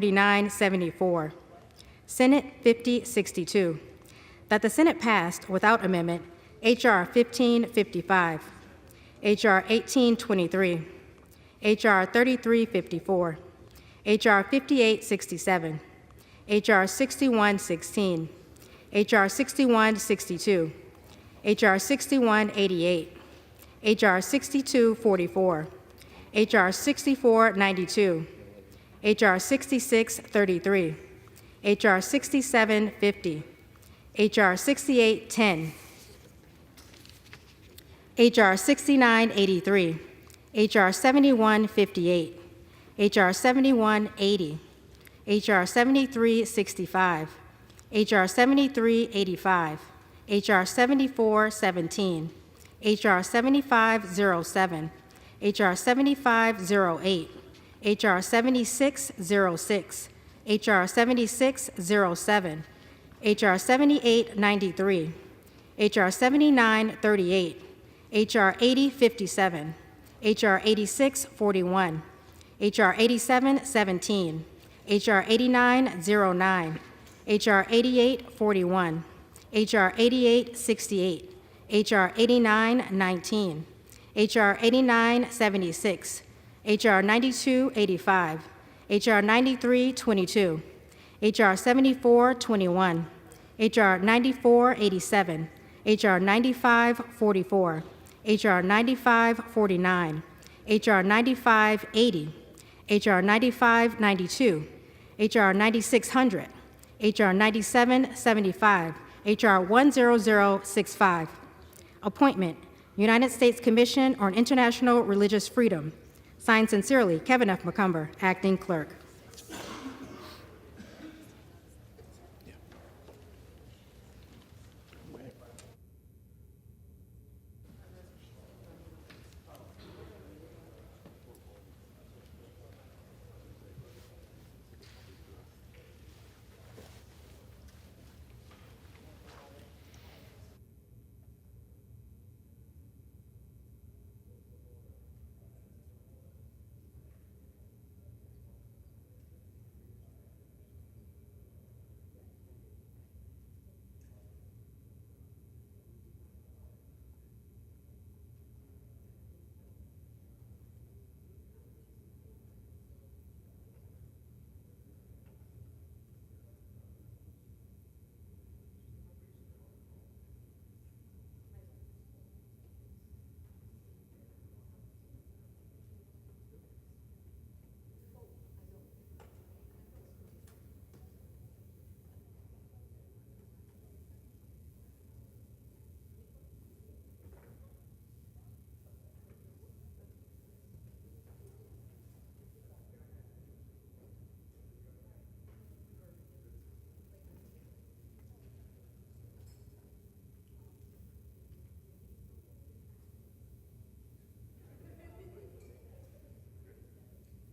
4974. Senate 5062. That the Senate passed without amendment H.R. 1555, H.R. 1823, H.R. 3354, H.R. 5867, H.R. 6116, H.R. 6162, H.R. 6188, H.R. 6244, H.R. 6492, H.R. 6633, H.R. 6750, H.R. 6810, H.R. 6983, H.R. 7158, H.R. 7180, H.R. 7365, H.R. 7385, H.R. 7417, H.R. 7507, H.R. 7508, H.R. 7606, H.R. 7607, H.R. 7893, H.R. 7938, H.R. 8057, H.R. 8641, H.R. 8717, H.R. 8909, H.R. 8841, H.R. 8868, H.R. 8919, H.R. 8976, H.R. 9285, H.R. 9322, H.R. 7421, H.R. 9487, H.R. 9544, H.R. 9549, H.R. 9580, H.R. 9592, H.R. 9600, H.R. 9775, H.R. 10065. Appointment, United States Commission on International Religious Freedom. Signed sincerely, Kevin F. McCumber, Acting Clerk.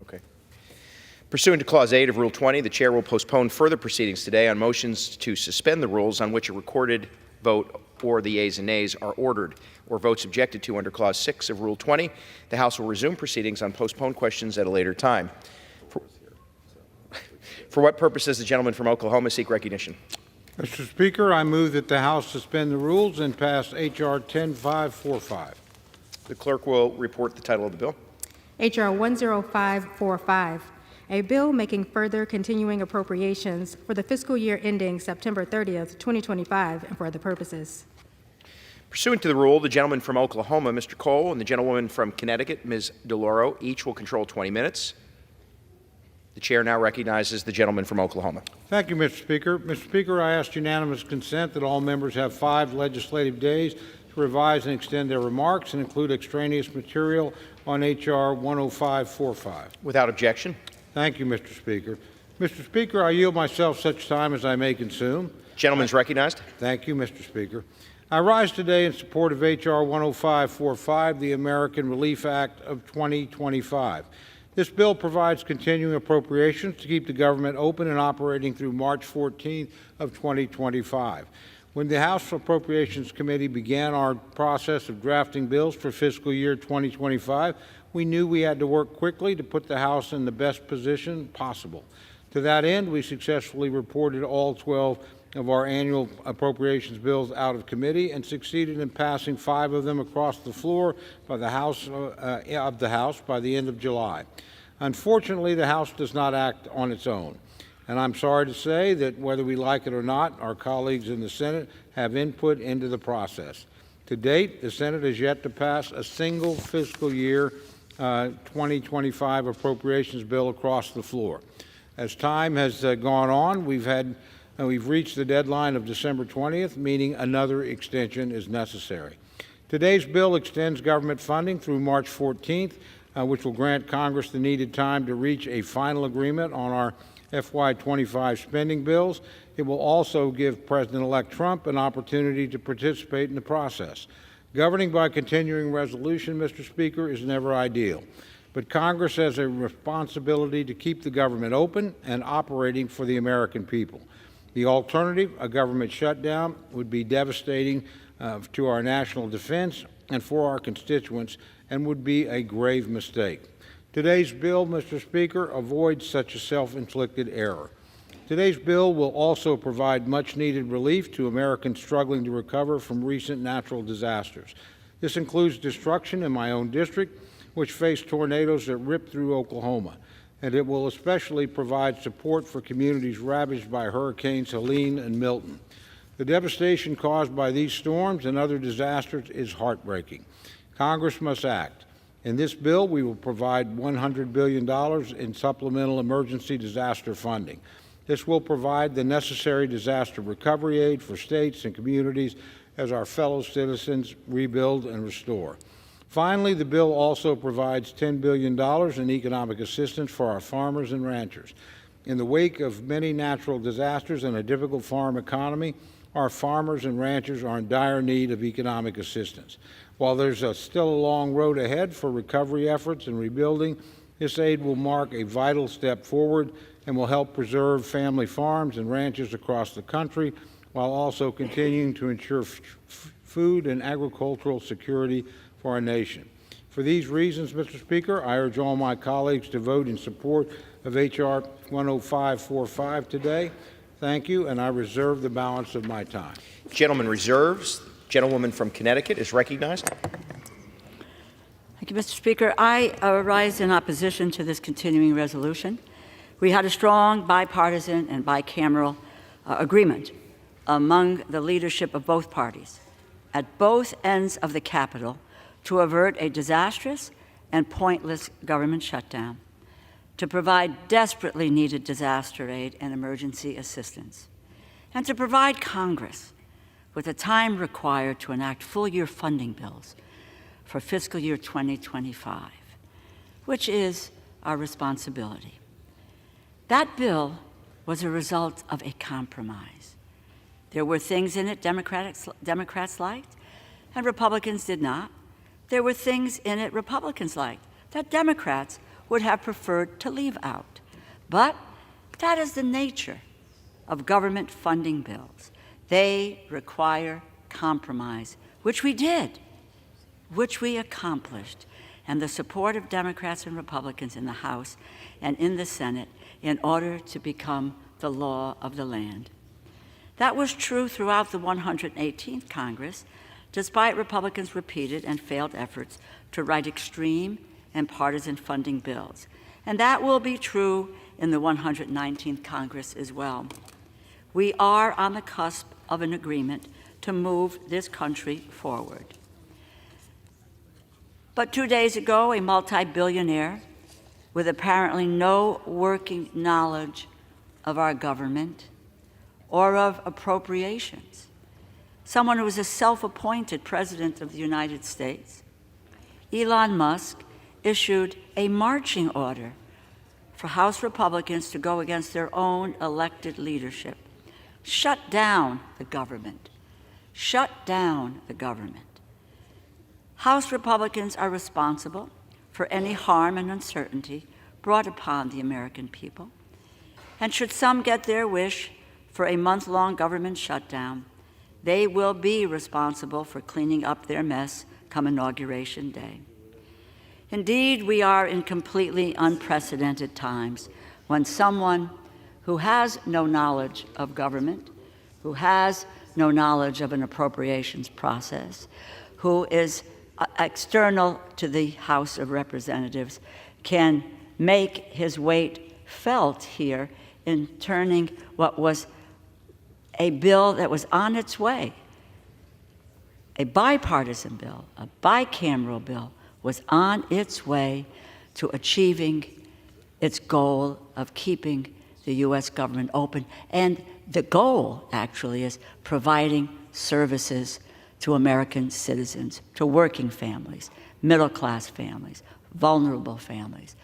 Okay. Pursuant to Clause 8 of Rule 20, the Chair will postpone further proceedings today on motions to suspend the rules on which a recorded vote or the yeas and nays are ordered, or votes objected to under Clause 6 of Rule 20. The House will resume proceedings on postponed questions at a later time. For what purpose does the gentleman from Oklahoma seek recognition? Mr. Speaker, I move that the House suspend the rules and pass H.R. 10545. The clerk will report the title of the bill. H.R. 10545, a bill making further continuing appropriations for the fiscal year ending September 30th, 2025, and for other purposes. Pursuant to the rule, the gentleman from Oklahoma, Mr. Cole, and the gentlewoman from Connecticut, Ms. DeLauro, each will control 20 minutes. The Chair now recognizes the gentleman from Oklahoma. Thank you, Mr. Speaker. Mr. Speaker, I ask unanimous consent that all members have 5 legislative days to revise and extend their remarks and include extraneous material on H.R. 10545. Without objection. Thank you, Mr. Speaker. Mr. Speaker, I yield myself such time as I may consume. Gentleman's recognized. Thank you, Mr. Speaker. I rise today in support of H.R. 10545, the American Relief Act of 2025. This bill provides continuing appropriations to keep the government open and operating through March 14th of 2025. When the House Appropriations Committee began our process of drafting bills for fiscal year 2025, we knew we had to work quickly to put the House in the best position possible. To that end, we successfully reported all 12 of our annual appropriations bills out of committee and succeeded in passing 5 of them across the floor by the House by the end of July. Unfortunately, the House does not act on its own, and I'm sorry to say that whether we like it or not, our colleagues in the Senate have input into the process. To date, the Senate has yet to pass a single fiscal year 2025 appropriations bill across the floor. As time has gone on, we've reached the deadline of December 20th, meaning another extension is necessary. Today's bill extends government funding through March 14th, which will grant Congress the needed time to reach a final agreement on our FY25 spending bills. It will also give President-elect Trump an opportunity to participate in the process. Governing by continuing resolution, Mr. Speaker, is never ideal, but Congress has a responsibility to keep the government open and operating for the American people. The alternative, a government shutdown, would be devastating to our national defense and for our constituents, and would be a grave mistake. Today's bill, Mr. Speaker, avoids such a self-inflicted error. Today's bill will also provide much-needed relief to Americans struggling to recover from recent natural disasters. This includes destruction in my own district, which faced tornadoes that ripped through Oklahoma, and it will especially provide support for communities ravaged by Hurricanes Helene and Milton. The devastation caused by these storms and other disasters is heartbreaking. Congress must act. In this bill, we will provide $100 billion in supplemental emergency disaster funding. This will provide the necessary disaster recovery aid for states and communities as our fellow citizens rebuild and restore. Finally, the bill also provides $10 billion in economic assistance for our farmers and ranchers. In the wake of many natural disasters and a difficult farm economy, our farmers and ranchers are in dire need of economic assistance. While there's still a long road ahead for recovery efforts and rebuilding, this aid will mark a vital step forward and will help preserve family farms and ranches across the country while also continuing to ensure food and agricultural security for our nation. For these reasons, Mr. Speaker, I urge all my colleagues to vote in support of H.R. 10545 today. Thank you, and I reserve the balance of my time. Gentleman reserves. Gentlewoman from Connecticut is recognized. Thank you, Mr. Speaker. I rise in opposition to this continuing resolution. We had a strong bipartisan and bicameral agreement among the leadership of both parties at both ends of the Capitol to avert a disastrous and pointless government shutdown, to provide desperately needed disaster aid and emergency assistance, and to provide Congress with the time required to enact full-year funding bills for fiscal year 2025, which is our responsibility. That bill was a result of a compromise. There were things in it Democrats liked and Republicans did not. There were things in it Republicans liked that Democrats would have preferred to leave out. But that is the nature of government funding bills. They require compromise, which we did, which we accomplished, and the support of Democrats and Republicans in the House and in the Senate in order to become the law of the land. That was true throughout the 118th Congress, despite Republicans' repeated and failed efforts to write extreme and partisan funding bills. And that will be true in the 119th Congress as well. We are on the cusp of an agreement to move this country forward. But 2 days ago, a multi-billionaire with apparently no working knowledge of our government or of appropriations, someone who is a self-appointed president of the United States, Elon Musk, issued a marching order for House Republicans to go against their own elected leadership. Shut down the government. Shut down the government. House Republicans are responsible for any harm and uncertainty brought upon the American people. And should some get their wish for a month-long government shutdown, they will be responsible for cleaning up their mess come Inauguration Day. Indeed, we are in completely unprecedented times when someone who has no knowledge of government, who has no knowledge of an appropriations process, who is external to the House of Representatives, can make his weight felt here in turning what was a bill that was on its way, a bipartisan bill, a bicameral bill, was on its way to achieving its goal of keeping the U.S. government open. And the goal, actually, is providing services to American citizens, to working families, middle-class families, vulnerable families,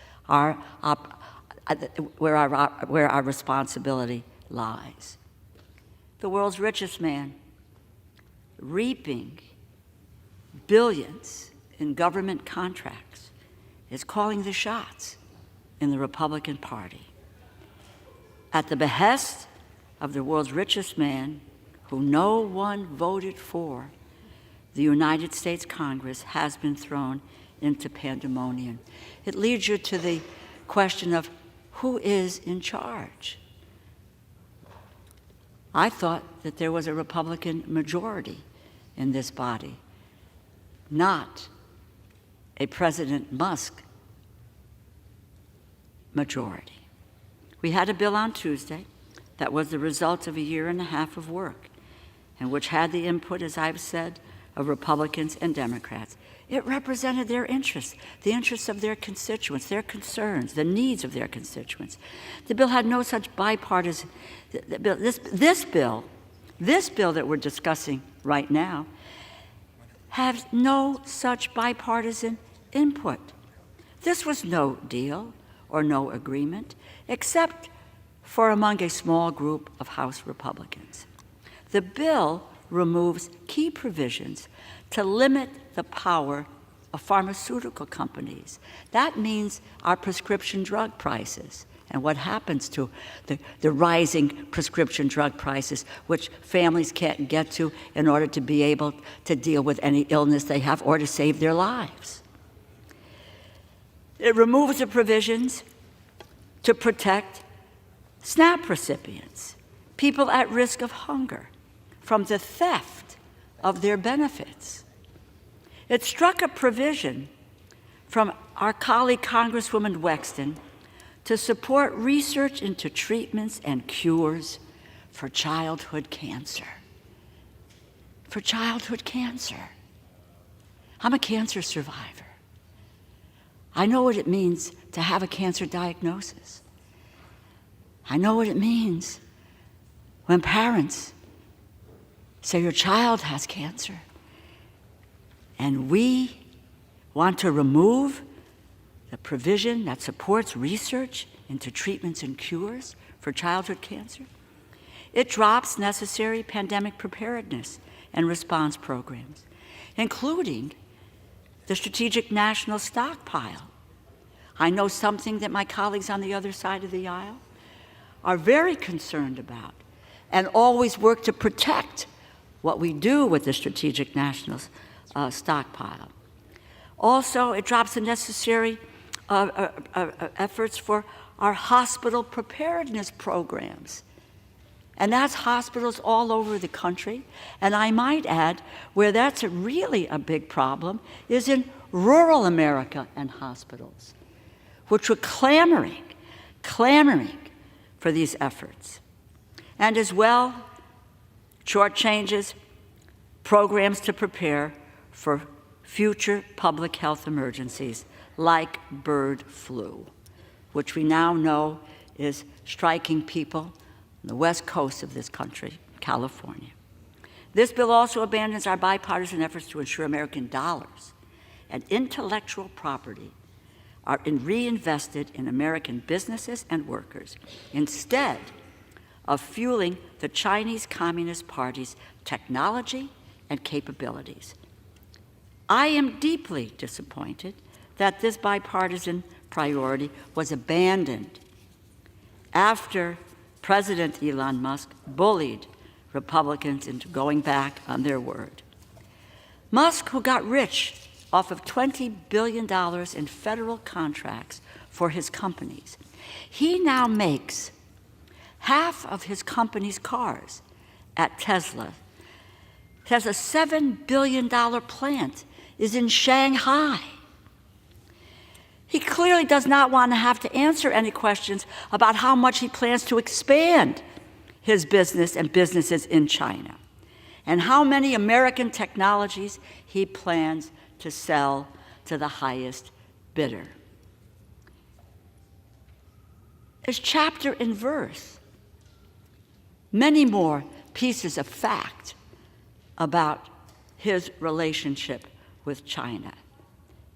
where our responsibility lies. The world's richest man, reaping billions in government contracts, is calling the shots in the Republican Party. At the behest of the world's richest man, who no one voted for, the United States Congress has been thrown into pandemonium. It leads you to the question of who is in charge. I thought that there was a Republican majority in this body, not a President Musk majority. We had a bill on Tuesday that was the result of a year and a half of work, and which had the input, as I've said, of Republicans and Democrats. It represented their interests, the interests of their constituents, their concerns, the needs of their constituents. The bill had no such bipartisan. This bill that we're discussing right now has no such bipartisan input. This was no deal or no agreement, except for among a small group of House Republicans. The bill removes key provisions to limit the power of pharmaceutical companies. That means our prescription drug prices and what happens to the rising prescription drug prices, which families can't get to in order to be able to deal with any illness they have or to save their lives. It removes the provisions to protect SNAP recipients, people at risk of hunger, from the theft of their benefits. It struck a provision from our colleague Congresswoman Wexton to support research into treatments and cures for childhood cancer. For childhood cancer. I'm a cancer survivor. I know what it means to have a cancer diagnosis. I know what it means when parents say your child has cancer. And we want to remove the provision that supports research into treatments and cures for childhood cancer. It drops necessary pandemic preparedness and response programs, including the Strategic National Stockpile. I know something that my colleagues on the other side of the aisle are very concerned about and always work to protect what we do with the Strategic National Stockpile. Also, it drops the necessary efforts for our hospital preparedness programs. And that's hospitals all over the country. And I might add, where that's really a big problem is in rural America and hospitals, which were clamoring for these efforts. And as well, shortchanges programs to prepare for future public health emergencies like bird flu, which we now know is striking people on the west coast of this country, California. This bill also abandons our bipartisan efforts to ensure American dollars and intellectual property are reinvested in American businesses and workers instead of fueling the Chinese Communist Party's technology and capabilities. I am deeply disappointed that this bipartisan priority was abandoned after President Elon Musk bullied Republicans into going back on their word. Musk, who got rich off of $20 billion in federal contracts for his companies, he now makes half of his company's cars at Tesla. Tesla's $7 billion plant is in Shanghai. He clearly does not want to have to answer any questions about how much he plans to expand his business and businesses in China, and how many American technologies he plans to sell to the highest bidder. There's chapter and verse, many more pieces of fact about his relationship with China.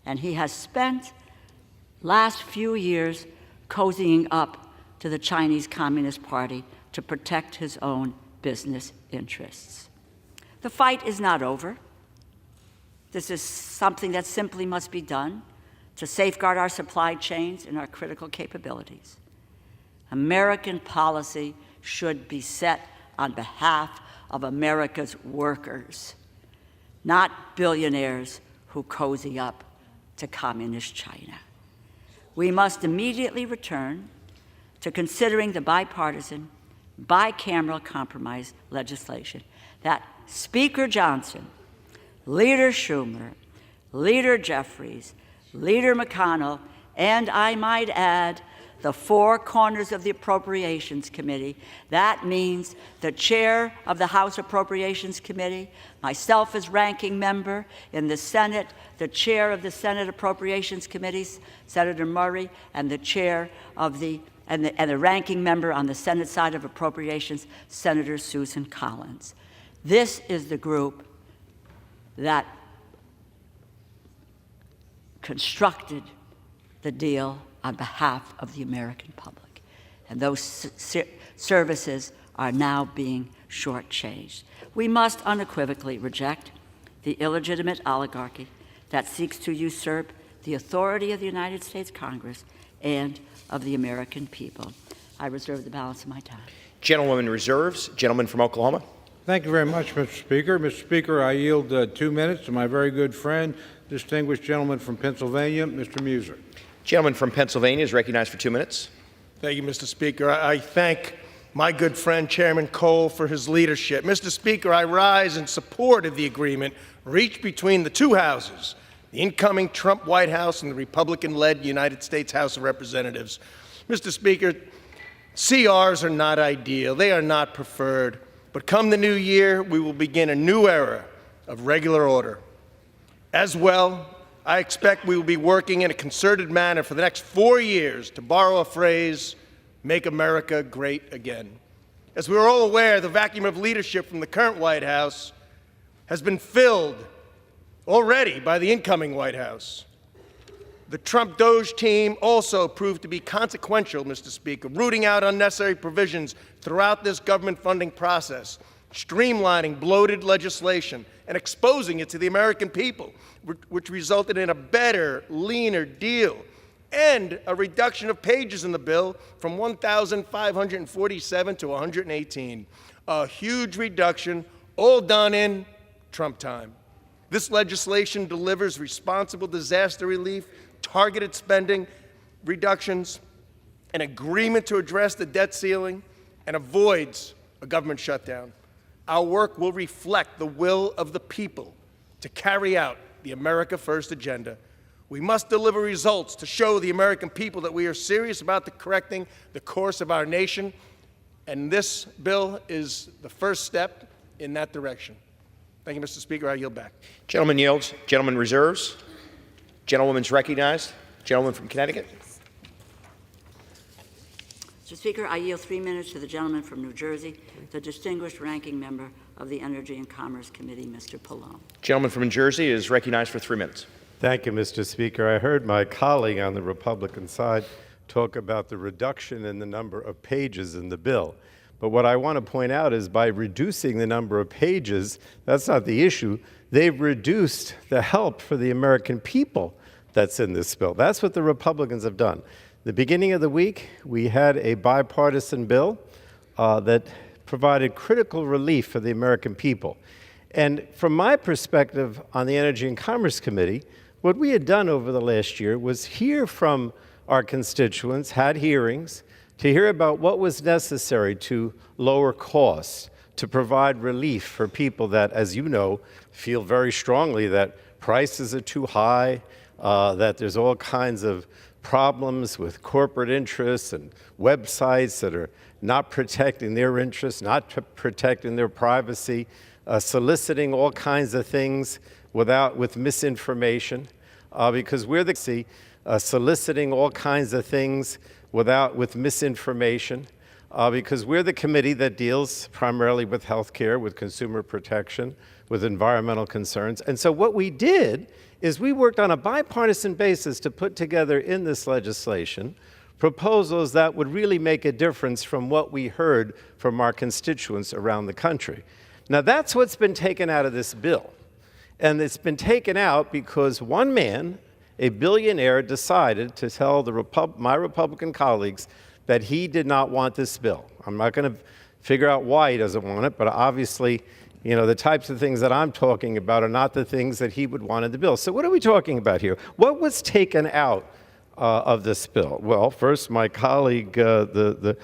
And he has spent last few years cozying up to the Chinese Communist Party to protect his own business interests. The fight is not over. This is something that simply must be done to safeguard our supply chains and our critical capabilities. American policy should be set on behalf of America's workers, not billionaires who cozy up to communist China. We must immediately return to considering the bipartisan, bicameral compromise legislation that Speaker Johnson, Leader Schumer, Leader Jeffries, Leader McConnell, and I might add, the four corners of the Appropriations Committee. That means the chair of the House Appropriations Committee, myself as ranking member in the Senate, the chair of the Senate Appropriations Committee, Senator Murray, and the chair of the ranking member on the Senate side of Appropriations, Senator Susan Collins. This is the group that constructed the deal on behalf of the American public. And those services are now being shortchanged. We must unequivocally reject the illegitimate oligarchy that seeks to usurp the authority of the United States Congress and of the American people. I reserve the balance of my time. Gentlewoman reserves. Gentleman from Oklahoma. Thank you very much, Mr. Speaker. Mr. Speaker, I yield 2 minutes to my very good friend, distinguished gentleman from Pennsylvania, Mr. Muser. Gentleman from Pennsylvania is recognized for 2 minutes. Thank you, Mr. Speaker. I thank my good friend, Chairman Cole, for his leadership. Mr. Speaker, I rise in support of the agreement reached between the two houses, the incoming Trump White House and the Republican-led United States House of Representatives. Mr. Speaker, CRs are not ideal. They are not preferred. But come the new year, we will begin a new era of regular order. As well, I expect we will be working in a concerted manner for the next 4 years, to borrow a phrase, make America great again. As we are all aware, the vacuum of leadership from the current White House has been filled already by the incoming White House. The Trump Doge team also proved to be consequential, Mr. Speaker, rooting out unnecessary provisions throughout this government funding process, streamlining bloated legislation, and exposing it to the American people, which resulted in a better, leaner deal and a reduction of pages in the bill from 1,547 to 118. A huge reduction, all done in Trump time. This legislation delivers responsible disaster relief, targeted spending reductions, an agreement to address the debt ceiling, and avoids a government shutdown. Our work will reflect the will of the people to carry out the America First agenda. We must deliver results to show the American people that we are serious about correcting the course of our nation, and this bill is the first step in that direction. Thank you, Mr. Speaker. I yield back. Gentleman yields. Gentleman reserves. Gentlewoman's recognized. Gentleman from Connecticut. Mr. Speaker, I yield 3 minutes to the gentleman from New Jersey, the distinguished ranking member of the Energy and Commerce Committee, Mr. Pallone. Gentleman from New Jersey is recognized for 3 minutes. Thank you, Mr. Speaker. I heard my colleague on the Republican side talk about the reduction in the number of pages in the bill. But what I want to point out is by reducing the number of pages, that's not the issue. They've reduced the help for the American people that's in this bill. That's what the Republicans have done. The beginning of the week, we had a bipartisan bill that provided critical relief for the American people. And from my perspective on the Energy and Commerce Committee, what we had done over the last year was hear from our constituents, had hearings, to hear about what was necessary to lower costs, to provide relief for people that, as you know, feel very strongly that prices are too high, that there's all kinds of problems with corporate interests and websites that are not protecting their interests, not protecting their privacy, soliciting all kinds of things with misinformation, because we're the soliciting all kinds of things with misinformation, because we're the committee that deals primarily with health care, with consumer protection, with environmental concerns. And so what we did is we worked on a bipartisan basis to put together in this legislation proposals that would really make a difference from what we heard from our constituents around the country. Now, that's what's been taken out of this bill. And it's been taken out because one man, a billionaire, decided to tell my Republican colleagues that he did not want this bill. I'm not going to figure out why he doesn't want it, but obviously, the types of things that I'm talking about are not the things that he would want in the bill. So what are we talking about here? What was taken out of this bill? Well, first, my colleague, the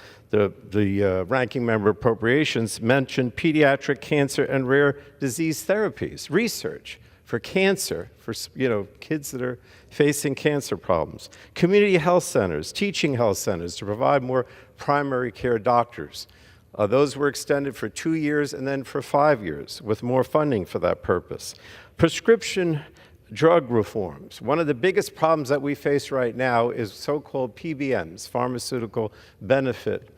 ranking member appropriations, mentioned pediatric cancer and rare disease therapies, research for cancer, for kids that are facing cancer problems, community health centers, teaching health centers to provide more primary care doctors. Those were extended for 2 years and then for 5 years with more funding for that purpose. Prescription drug reforms. One of the biggest problems that we face right now is so-called PBMs, pharmaceutical benefit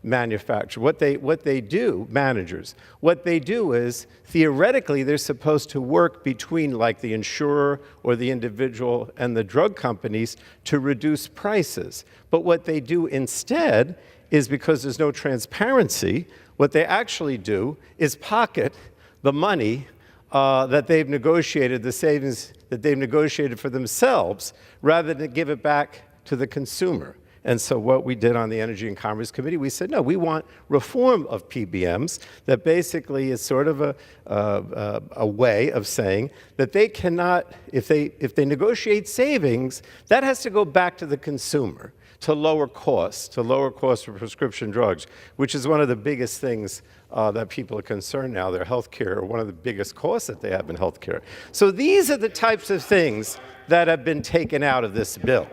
manufacturers. What they do, managers, what they do is, theoretically, they're supposed to work between, like, the insurer or the individual and the drug companies to reduce prices. But what they do instead is, because there's no transparency, what they actually do is pocket the money that they've negotiated, the savings that they've negotiated for themselves, rather than give it back to the consumer. And so what we did on the Energy and Commerce Committee, we said, no, we want reform of PBMs that basically is sort of a way of saying that they cannot, if they negotiate savings, that has to go back to the consumer to lower costs for prescription drugs, which is one of the biggest things that people are concerned now. Their health care, or one of the biggest costs that they have in health care. So these are the types of things that have been taken out of this bill.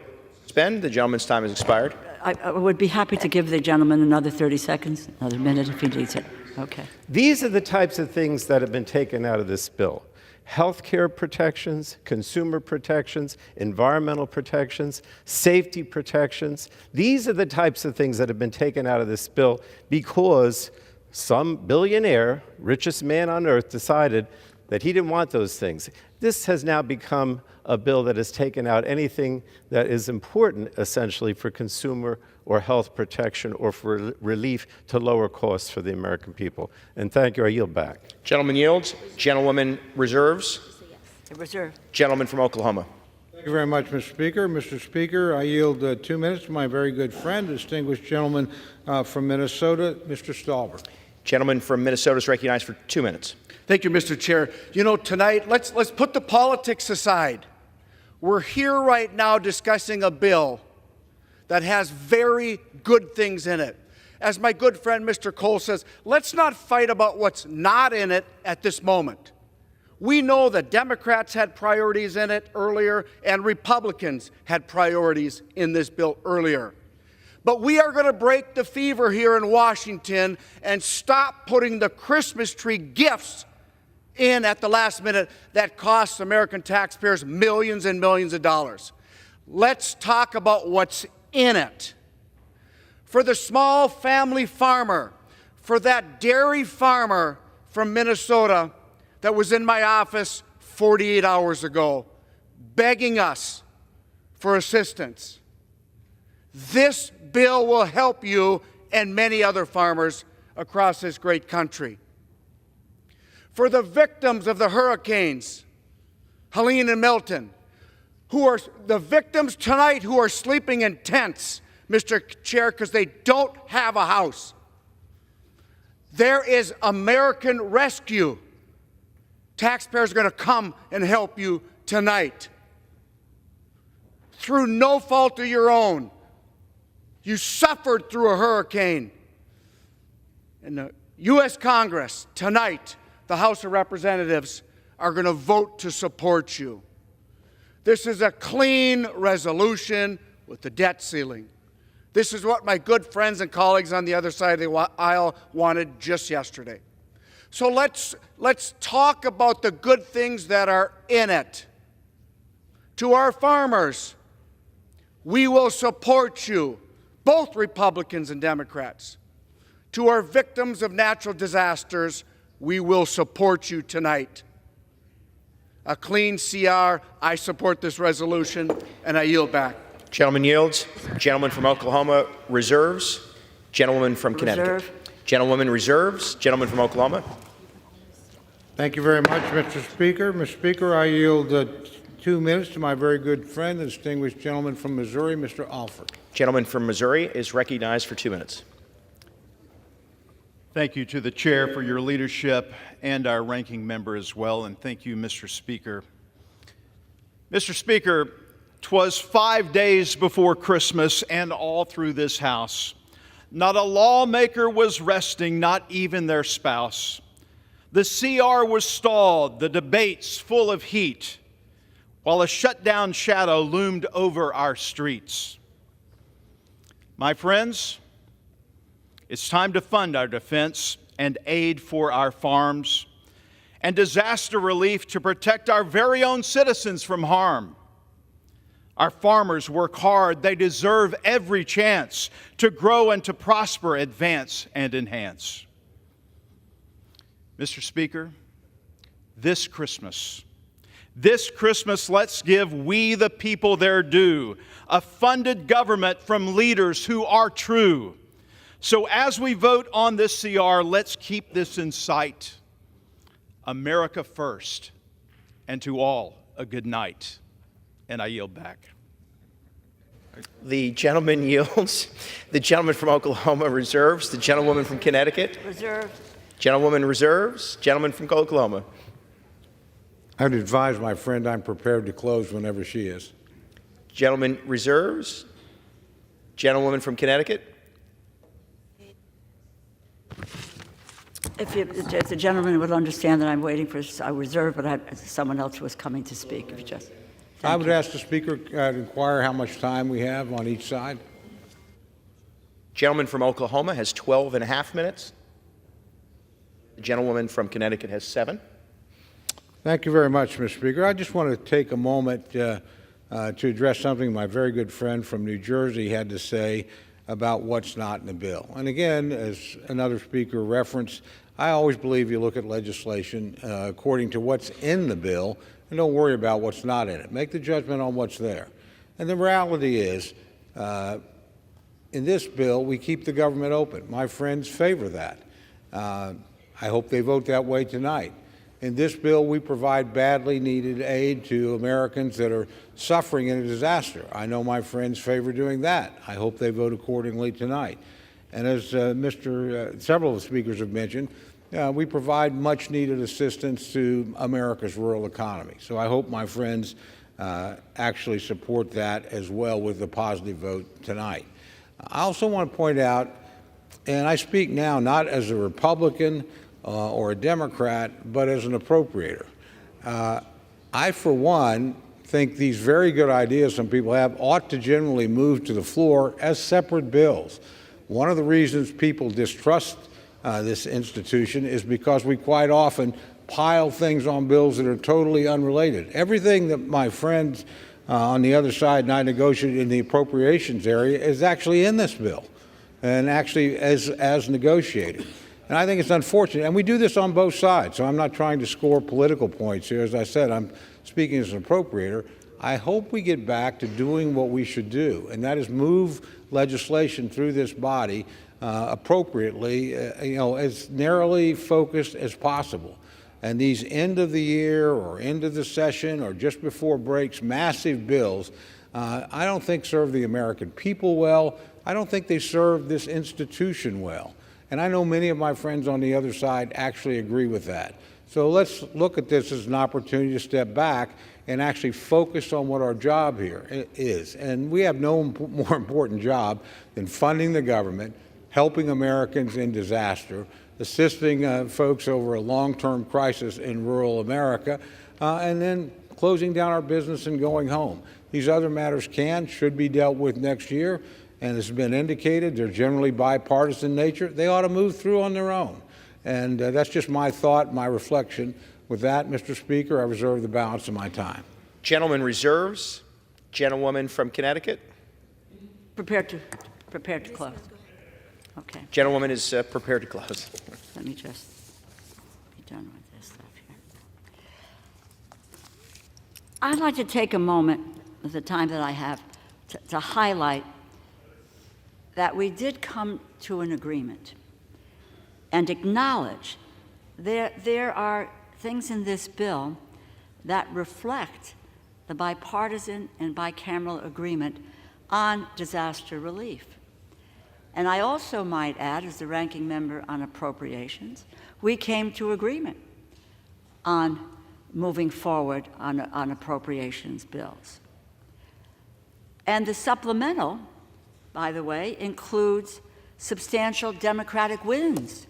The gentleman's time has expired. I would be happy to give the gentleman another 30 seconds, another minute if he needs it. Okay. These are the types of things that have been taken out of this bill. Health care protections, consumer protections, environmental protections, safety protections. These are the types of things that have been taken out of this bill because some billionaire, richest man on earth, decided that he didn't want those things. This has now become a bill that has taken out anything that is important, essentially, for consumer or health protection or for relief to lower costs for the American people. And thank you. I yield back. Gentleman yields. Gentlewoman reserves. Reserve. Gentleman from Oklahoma. Thank you very much, Mr. Speaker. Mr. Speaker, I yield 2 minutes to my very good friend, distinguished gentleman from Minnesota, Mr. Stolber. Gentleman from Minnesota is recognized for 2 minutes. Thank you, Mr. Chair. Tonight, let's put the politics aside. We're here right now discussing a bill that has very good things in it. As my good friend Mr. Cole says, let's not fight about what's not in it at this moment. We know that Democrats had priorities in it earlier and Republicans had priorities in this bill earlier. But we are going to break the fever here in Washington and stop putting the Christmas tree gifts in at the last minute that costs American taxpayers millions and millions of dollars. Let's talk about what's in it. For the small family farmer, for that dairy farmer from Minnesota that was in my office 48 hours ago, begging us for assistance. This bill will help you and many other farmers across this great country. For the victims of the hurricanes, Helene and Milton, who are the victims tonight who are sleeping in tents, Mr. Chair, because they don't have a house. There is American Rescue. Taxpayers are going to come and help you tonight. Through no fault of your own, You suffered through a hurricane. And the U.S. Congress, tonight, the House of Representatives, are going to vote to support you. This is a clean resolution with the debt ceiling. This is what my good friends and colleagues on the other side of the aisle wanted just yesterday. So let's talk about the good things that are in it. To our farmers, we will support you, both Republicans and Democrats. To our victims of natural disasters, we will support you tonight. A clean CR, I support this resolution, and I yield back. Gentleman yields. Gentleman from Oklahoma reserves. Gentleman from Connecticut. Gentlewoman reserves. Gentleman from Oklahoma. Thank you very much, Mr. Speaker. Mr. Speaker, I yield 2 minutes to my very good friend, the distinguished gentleman from Missouri, Mr. Alford. Gentleman from Missouri is recognized for 2 minutes. Thank you to the chair for your leadership and our ranking member as well, and thank you, Mr. Speaker. Mr. Speaker, 'twas 5 days before Christmas and all through this House. Not a lawmaker was resting, not even their spouse. The CR was stalled, the debates full of heat, while a shutdown shadow loomed over our streets. My friends, it's time to fund our defense and aid for our farms and disaster relief to protect our very own citizens from harm. Our farmers work hard. They deserve every chance to grow and to prosper, advance, and enhance. Mr. Speaker, this Christmas, let's give we the people their due, a funded government from leaders who are true. So as we vote on this CR, let's keep this in sight. America first, and to all, a good night. And I yield back. The gentleman yields. The gentleman from Oklahoma reserves. The gentlewoman from Connecticut. Reserve. Gentlewoman reserves. Gentleman from Oklahoma. I would advise my friend I'm prepared to close whenever she is. Gentleman reserves. Gentlewoman from Connecticut. If the gentleman would understand that I'm waiting for a reserve, but someone else was coming to speak. If you just, I would ask the Speaker to inquire how much time we have on each side. Gentleman from Oklahoma has 12 and a half minutes. The gentlewoman from Connecticut has 7. Thank you very much, Mr. Speaker. I just want to take a moment to address something my very good friend from New Jersey had to say about what's not in the bill. And again, as another speaker referenced, I always believe you look at legislation according to what's in the bill and don't worry about what's not in it. Make the judgment on what's there. And the reality is, in this bill, we keep the government open. My friends favor that. I hope they vote that way tonight. In this bill, we provide badly needed aid to Americans that are suffering in a disaster. I know my friends favor doing that. I hope they vote accordingly tonight. And as several of the speakers have mentioned, we provide much needed assistance to America's rural economy. So I hope my friends actually support that as well with a positive vote tonight. I also want to point out, and I speak now not as a Republican or a Democrat, but as an appropriator. I, for one, think these very good ideas some people have ought to generally move to the floor as separate bills. One of the reasons people distrust this institution is because we quite often pile things on bills that are totally unrelated. Everything that my friends on the other side and I negotiated in the appropriations area is actually in this bill and actually as negotiated. And I think it's unfortunate. And we do this on both sides. So I'm not trying to score political points here. As I said, I'm speaking as an appropriator. I hope we get back to doing what we should do, and that is move legislation through this body appropriately, as narrowly focused as possible. And these end of the year or end of the session or just before breaks, massive bills, I don't think serve the American people well. I don't think they serve this institution well. And I know many of my friends on the other side actually agree with that. So let's look at this as an opportunity to step back and actually focused on what our job here is. And we have no more important job than funding the government, helping Americans in disaster, assisting folks over a long-term crisis in rural America, and then closing down our business and going home. These other matters should be dealt with next year, and as has been indicated, they're generally bipartisan nature. They ought to move through on their own. And that's just my thought, my reflection. With that, Mr. Speaker, I reserve the balance of my time. Gentleman reserves. Gentlewoman from Connecticut. Prepared to close. Okay. Gentlewoman is prepared to close. Let me just be done with this stuff here. I'd like to take a moment of the time that I have to highlight that we did come to an agreement and acknowledge there are things in this bill that reflect the bipartisan and bicameral agreement on disaster relief. And I also might add, as the ranking member on appropriations, we came to agreement on moving forward on appropriations bills. And the supplemental, by the way, includes substantial Democratic wins.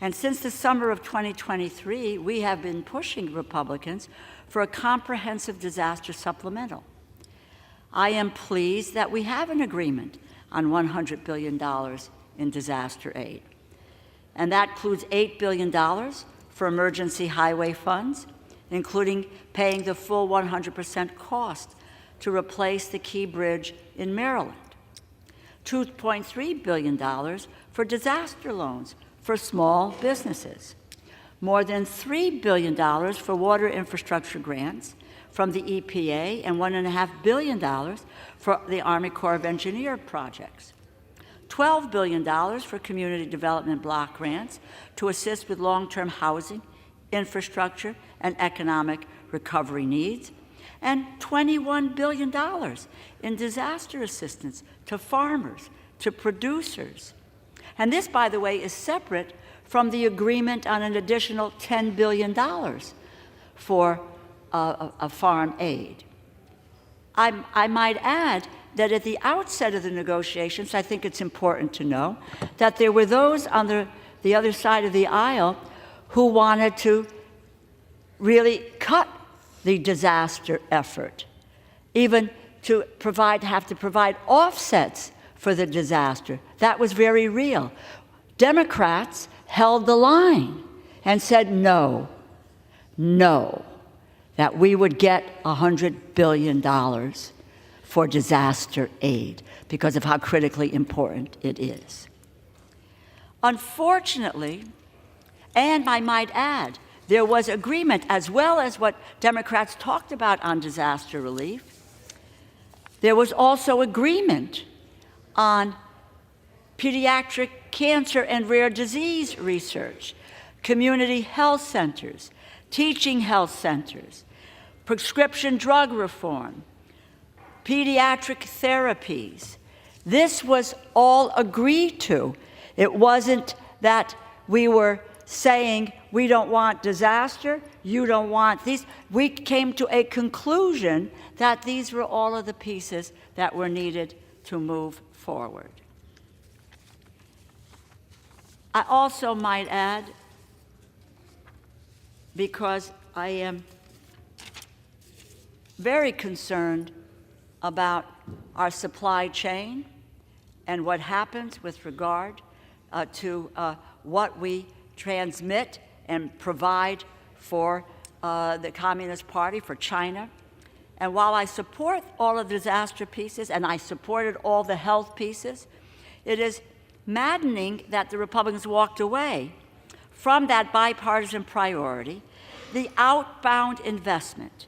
And since the summer of 2023, we have been pushing Republicans for a comprehensive disaster supplemental. I am pleased that we have an agreement on $100 billion in disaster aid. And that includes $8 billion for emergency highway funds, including paying the full 100% cost to replace the Key Bridge in Maryland. $2.3 billion for disaster loans for small businesses. More than $3 billion for water infrastructure grants from the EPA, and $1.5 billion for the Army Corps of Engineers projects. $12 billion for community development block grants to assist with long-term housing, infrastructure, and economic recovery needs, and $21 billion in disaster assistance to farmers, to producers. And this, by the way, is separate from the agreement on an additional $10 billion for farm aid. I might add that at the outset of the negotiations, I think it's important to know that there were those on the other side of the aisle who wanted to really cut the disaster effort, even to have to provide offsets for the disaster. That was very real. Democrats held the line and said no, that we would get $100 billion for disaster aid because of how critically important it is. Unfortunately, and I might add, there was agreement, as well as what Democrats talked about on disaster relief, there was also agreement on pediatric cancer and rare disease research, community health centers, teaching health centers, prescription drug reform, pediatric therapies. This was all agreed to. It wasn't that we were saying, we don't want disaster, you don't want these. We came to a conclusion that these were all of the pieces that were needed to move forward. I also might add, because I am very concerned about our supply chain and what happens with regard to what we transmit and provide for the Communist Party, for China. And while I support all of the disaster pieces, and I supported all the health pieces, it is maddening that the Republicans walked away from that bipartisan priority, the outbound investment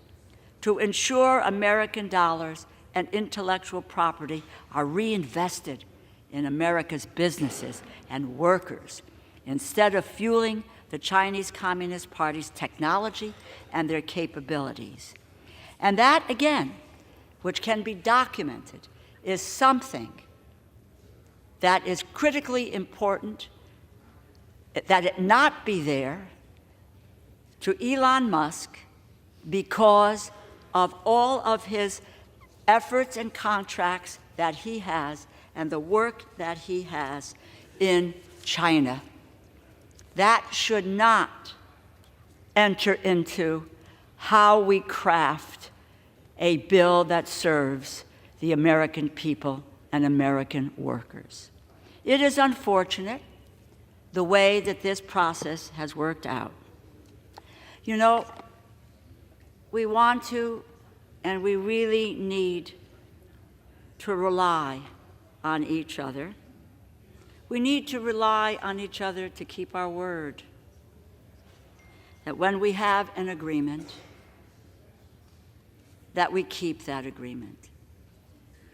to ensure American dollars and intellectual property are reinvested in America's businesses and workers, instead of fueling the Chinese Communist Party's technology and their capabilities. And that, again, which can be documented, is something that is critically important, that it not be there to Elon Musk because of all of his efforts and contracts that he has and the work that he has in China. That should not enter into how we craft a bill that serves the American people and American workers. It is unfortunate the way that this process has worked out. You know, we want to and we really need to rely on each other. We need to rely on each other to keep our word. That when we have an agreement, that we keep that agreement.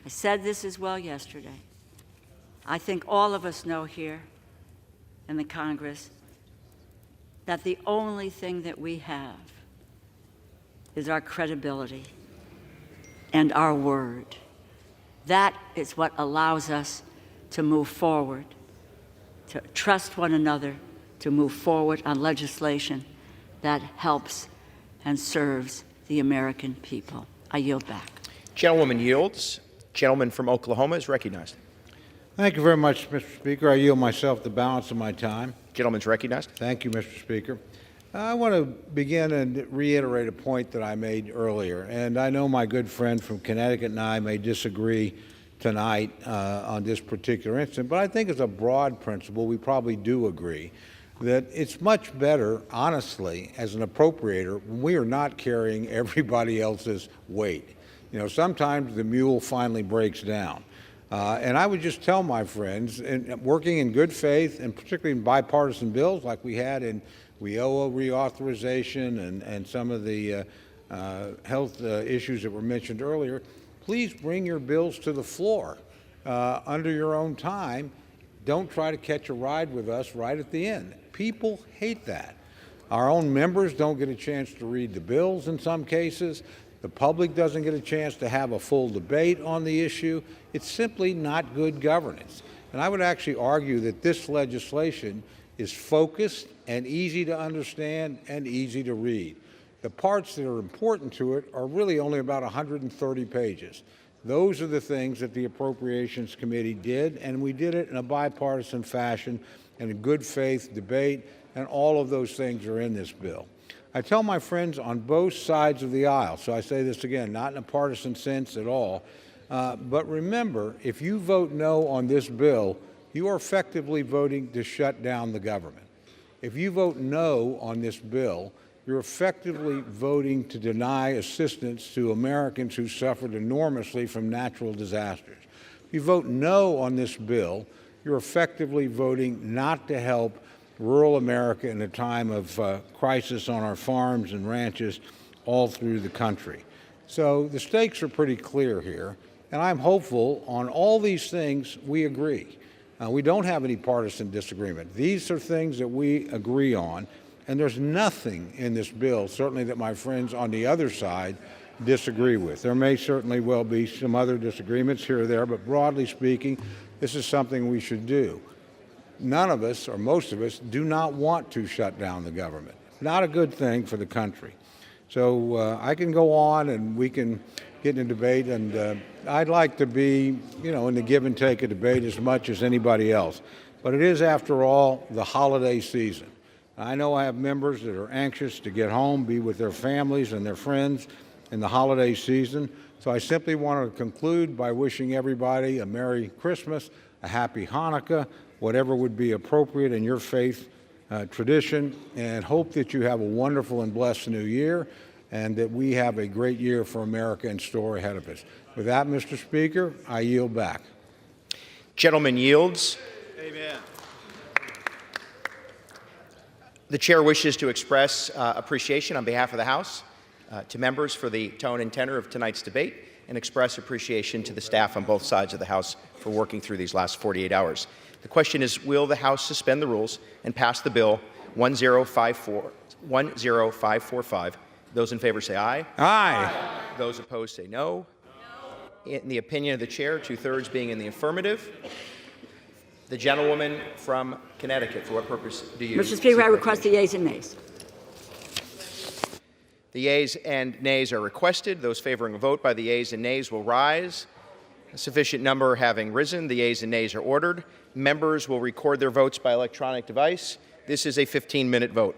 I said this as well yesterday. I think all of us know here in the Congress that the only thing that we have is our credibility and our word. That is what allows us to move forward, to trust one another, to move forward on legislation that helps and serves the American people. I yield back. Gentlewoman yields. Gentleman from Oklahoma is recognized. Thank you very much, Mr. Speaker. I yield myself the balance of my time. Gentleman's recognized. Thank you, Mr. Speaker. I want to begin and reiterate a point that I made earlier. And I know my good friend from Connecticut and I may disagree tonight on this particular incident, but I think as a broad principle, we probably do agree that it's much better, honestly, as an appropriator, when we are not carrying everybody else's weight. You know, sometimes the mule finally breaks down. And I would just tell my friends, working in good faith, and particularly in bipartisan bills like we had in WIOA reauthorization and some of the health issues that were mentioned earlier, please bring your bills to the floor under your own time. Don't try to catch a ride with us right at the end. People hate that. Our own members don't get a chance to read the bills in some cases. The public doesn't get a chance to have a full debate on the issue. It's simply not good governance. And I would actually argue that this legislation is focused and easy to understand and easy to read. The parts that are important to it are really only about 130 pages. Those are the things that the Appropriations Committee did, and we did it in a bipartisan fashion and a good faith debate, and all of those things are in this bill. I tell my friends on both sides of the aisle, so I say this again, not in a partisan sense at all, but remember, if you vote no on this bill, you are effectively voting to shut down the government. If you vote no on this bill, you're effectively voting to deny assistance to Americans who suffered enormously from natural disasters. If you vote no on this bill, you're effectively voting not to help rural America in a time of crisis on our farms and ranches all through the country. So the stakes are pretty clear here, and I'm hopeful on all these things we agree. We don't have any partisan disagreement. These are things that we agree on, and there's nothing in this bill, certainly that my friends on the other side disagree with. There may certainly well be some other disagreements here or there, but broadly speaking, this is something we should do. None of us, or most of us, do not want to shut down the government. Not a good thing for the country. So I can go on and we can get in a debate, and I'd like to be, in the give and take of debate as much as anybody else. But it is, after all, the holiday season. I know I have members that are anxious to get home, be with their families and their friends in the holiday season. So I simply want to conclude by wishing everybody a Merry Christmas, a Happy Hanukkah, whatever would be appropriate in your faith tradition, and hope that you have a wonderful and blessed new year, and that we have a great year for America in store ahead of us. With that, Mr. Speaker, I yield back. Gentleman yields. Amen. The chair wishes to express appreciation on behalf of the House to members for the tone and tenor of tonight's debate, and express appreciation to the staff on both sides of the House for working through these last 48 hours. The question is, will the House suspend the rules and pass the bill 10545? Those in favor say aye. Aye. Those opposed say no. In the opinion of the chair, 2/3 being in the affirmative. The gentlewoman from Connecticut, for what purpose do you? Mr. Speaker, I request the yeas and nays. The yeas and nays are requested. Those favoring a vote by the yeas and nays will rise. A sufficient number having risen, the yeas and nays are ordered. Members will record their votes by electronic device. This is a 15-minute vote.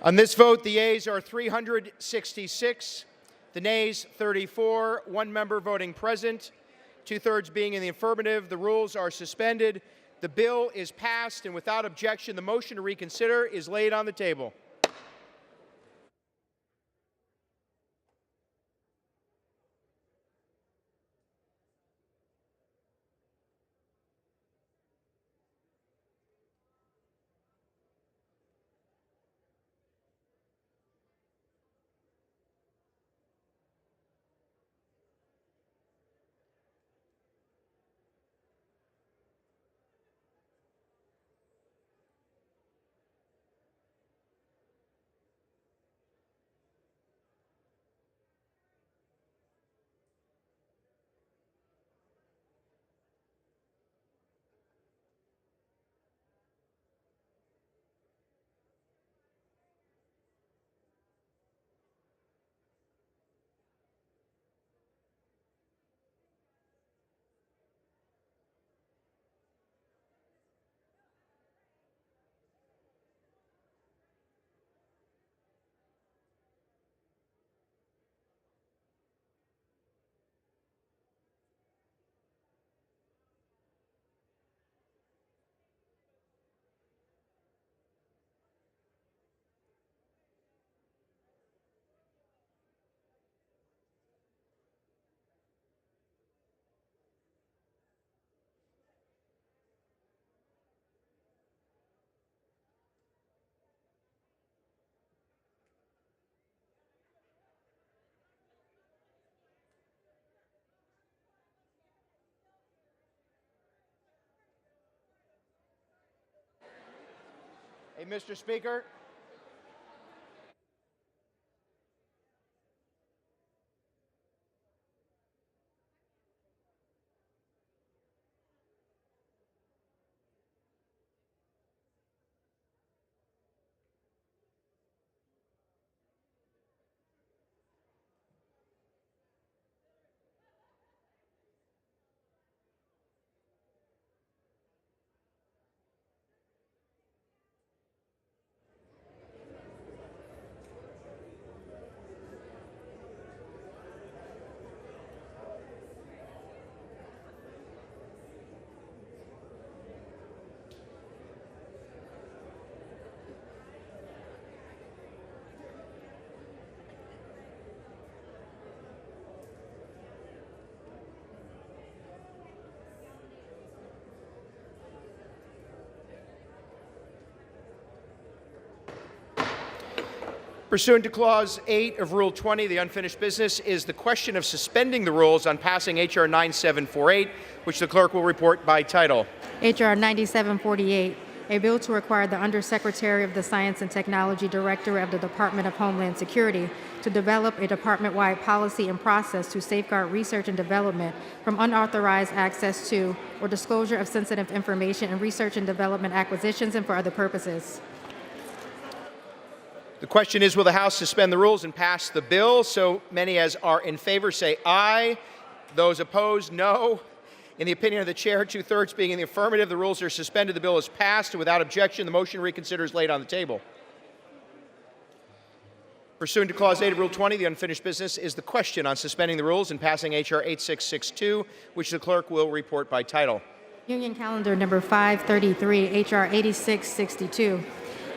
On this vote, the yeas are 366, the nays 34, one member voting present, two-thirds being in the affirmative. The rules are suspended. The bill is passed, and without objection, the motion to reconsider is laid on the table. Hey, Mr. Speaker. Pursuant to Clause 8 of Rule 20, the unfinished business is the question of suspending the rules on passing H.R. 9748, which the clerk will report by title. H.R. 9748, a bill to require the Undersecretary of the Science and Technology Director of the Department of Homeland Security to develop a department-wide policy and process to safeguard research and development from unauthorized access to or disclosure of sensitive information in research and development acquisitions and for other purposes. The question is, will the House suspend the rules and pass the bill? So many as are in favor say aye. Those opposed, no. In the opinion of the chair, two-thirds being in the affirmative, the rules are suspended. The bill is passed, and without objection, the motion to reconsider is laid on the table. Pursuant to Clause 8 of Rule 20, the unfinished business is the question on suspending the rules and passing H.R. 8662, which the clerk will report by title. Union Calendar Number 533, H.R. 8662,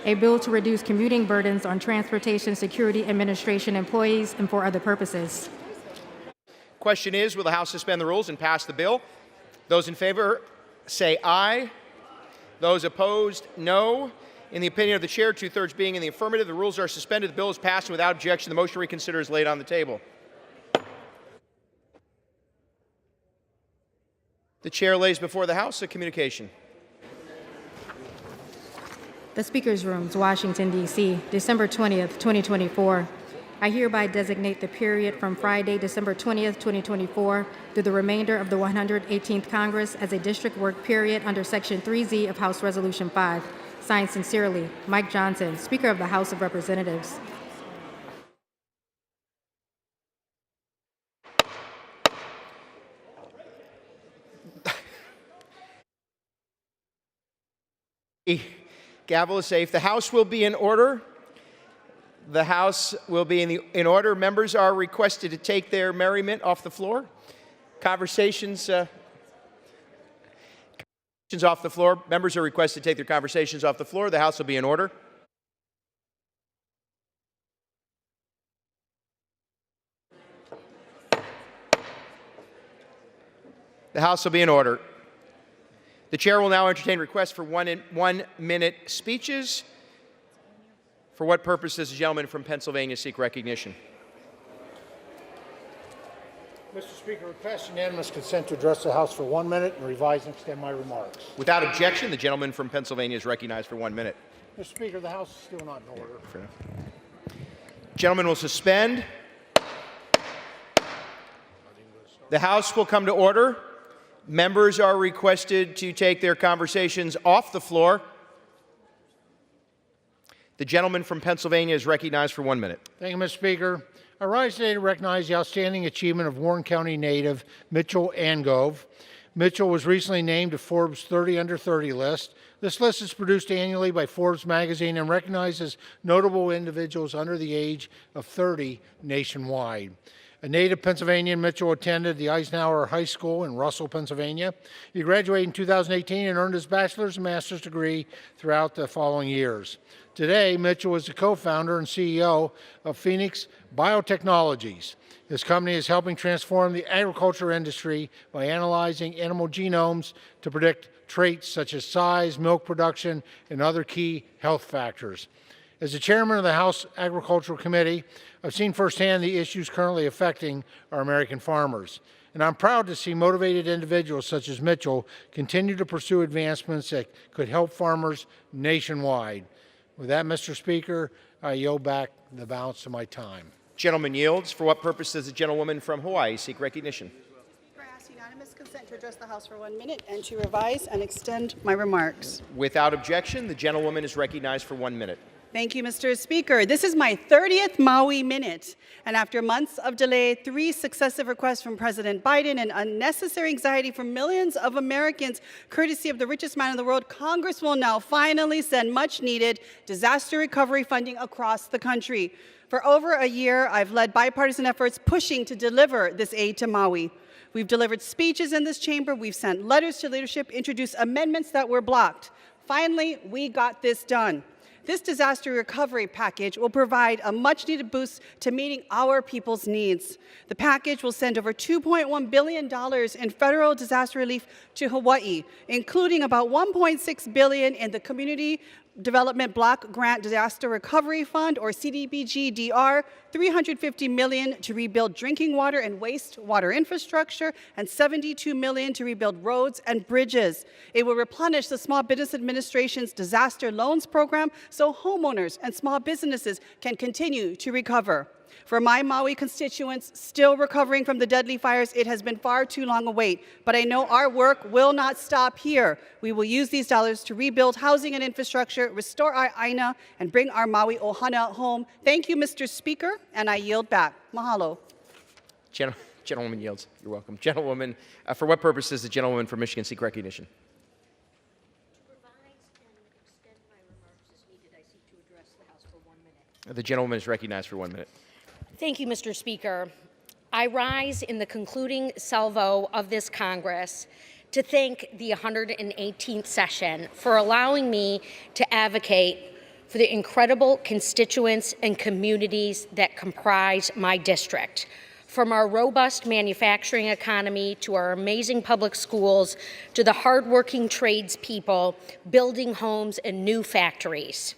a bill to reduce commuting burdens on Transportation Security Administration employees and for other purposes. Question is, will the House suspend the rules and pass the bill? Those in favor say aye. Those opposed, no. In the opinion of the chair, two-thirds being in the affirmative, the rules are suspended. The bill is passed, and without objection, the motion to reconsider is laid on the table. The chair lays before the House a communication. The Speaker's Rooms, Washington, D.C., December 20th, 2024. I hereby designate the period from Friday, December 20th, 2024, through the remainder of the 118th Congress as a district work period under Section 3Z of House Resolution 5. Signed sincerely, Mike Johnson, Speaker of the House of Representatives. Gavel is safe. The House will be in order. The House will be in order. Members are requested to take their merriment off the floor. Conversations off the floor. Members are requested to take their conversations off the floor. The House will be in order. The House will be in order. The chair will now entertain requests for one-minute speeches. For what purpose does the gentleman from Pennsylvania seek recognition? Mr. Speaker, request unanimous consent to address the House for 1 minute and revise and extend my remarks. Without objection, the gentleman from Pennsylvania is recognized for 1 minute. Mr. Speaker, the House is still not in order. Fair enough. Gentleman will suspend. The House will come to order. Members are requested to take their conversations off the floor. The gentleman from Pennsylvania is recognized for 1 minute. Thank you, Mr. Speaker. I rise today to recognize the outstanding achievement of Warren County native Mitchell Angove. Mitchell was recently named to Forbes 30 Under 30 list. This list is produced annually by Forbes magazine and recognizes notable individuals under the age of 30 nationwide. A native Pennsylvanian, Mitchell attended the Eisenhower High School in Russell, Pennsylvania. He graduated in 2018 and earned his bachelor's and master's degree throughout the following years. Today, Mitchell is the co-founder and CEO of Phoenix Biotechnologies. This company is helping transform the agriculture industry by analyzing animal genomes to predict traits such as size, milk production, and other key health factors. As the chairman of the House Agricultural Committee, I've seen firsthand the issues currently affecting our American farmers. And I'm proud to see motivated individuals such as Mitchell continue to pursue advancements that could help farmers nationwide. With that, Mr. Speaker, I yield back the balance of my time. Gentleman yields. For what purpose does the gentlewoman from Hawaii seek recognition? I ask unanimous consent to address the House for 1 minute and to revise and extend my remarks. Without objection, the gentlewoman is recognized for 1 minute. Thank you, Mr. Speaker. This is my 30th Maui Minute, and after months of delay, 3 successive requests from President Biden, and unnecessary anxiety for millions of Americans, courtesy of the richest man in the world, Congress will now finally send much-needed disaster recovery funding across the country. For over a year, I've led bipartisan efforts pushing to deliver this aid to Maui. We've delivered speeches in this chamber, we've sent letters to leadership, introduced amendments that were blocked. Finally, we got this done. This disaster recovery package will provide a much-needed boost to meeting our people's needs. The package will send over $2.1 billion in federal disaster relief to Hawaii, including about $1.6 billion in the Community Development Block Grant Disaster Recovery Fund, or CDBG-DR, $350 million to rebuild drinking water and wastewater infrastructure, and $72 million to rebuild roads and bridges. It will replenish the Small Business Administration's disaster loans program so homeowners and small businesses can continue to recover. For my Maui constituents still recovering from the deadly fires, it has been far too long a wait, but I know our work will not stop here. We will use these dollars to rebuild housing and infrastructure, restore our Aina, and bring our Maui ohana home. Thank you, Mr. Speaker, and I yield back. Mahalo. Gentlewoman yields. You're welcome. Gentlewoman, for what purpose does the gentlewoman from Michigan seek recognition? The gentlewoman is recognized for 1 minute. Thank you, Mr. Speaker. I rise in the concluding salvo of this Congress to thank the 118th session for allowing me to advocate for the incredible constituents and communities that comprise my district. From our robust manufacturing economy to our amazing public schools to the hardworking tradespeople building homes and new factories.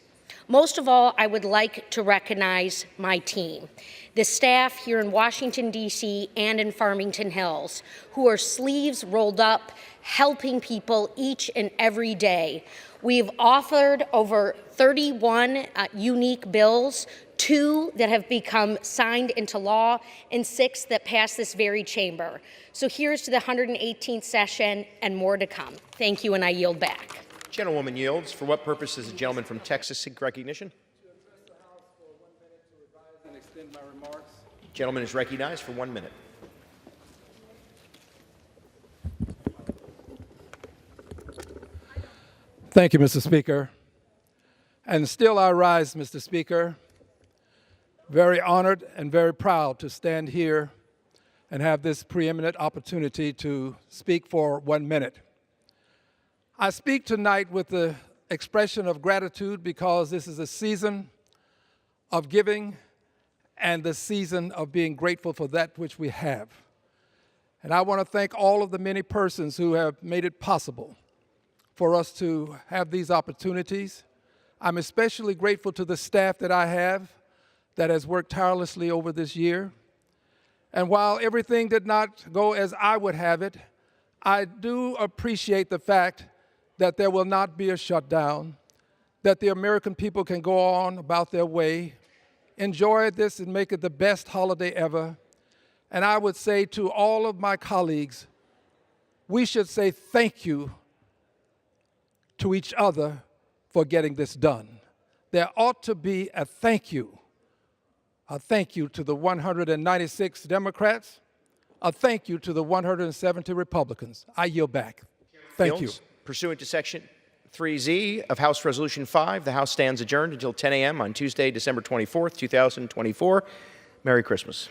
Most of all, I would like to recognize my team, the staff here in Washington, D.C. and in Farmington Hills, who are sleeves rolled up, helping people each and every day. We've authored over 31 unique bills, 2 that have become signed into law, and 6 that passed this very chamber. So here's to the 118th session and more to come. Thank you, and I yield back. Gentlewoman yields. For what purpose does the gentleman from Texas seek recognition? To address the House for 1 minute to revise and extend my remarks. Gentleman is recognized for 1 minute. Thank you, Mr. Speaker. And still I rise, Mr. Speaker, very honored and very proud to stand here and have this preeminent opportunity to speak for 1 minute. I speak tonight with the expression of gratitude because this is a season of giving and the season of being grateful for that which we have. And I want to thank all of the many persons who have made it possible for us to have these opportunities. I'm especially grateful to the staff that I have that has worked tirelessly over this year. And while everything did not go as I would have it, I do appreciate the fact that there will not be a shutdown, that the American people can go on about their way, enjoy this and make it the best holiday ever. And I would say to all of my colleagues, we should say thank you to each other for getting this done. There ought to be a thank you to the 196 Democrats, a thank you to the 170 Republicans. I yield back. Thank you. Pursuant to Section 3Z of House Resolution 5, the House stands adjourned until 10 a.m. on Tuesday, December 24th, 2024. Merry Christmas.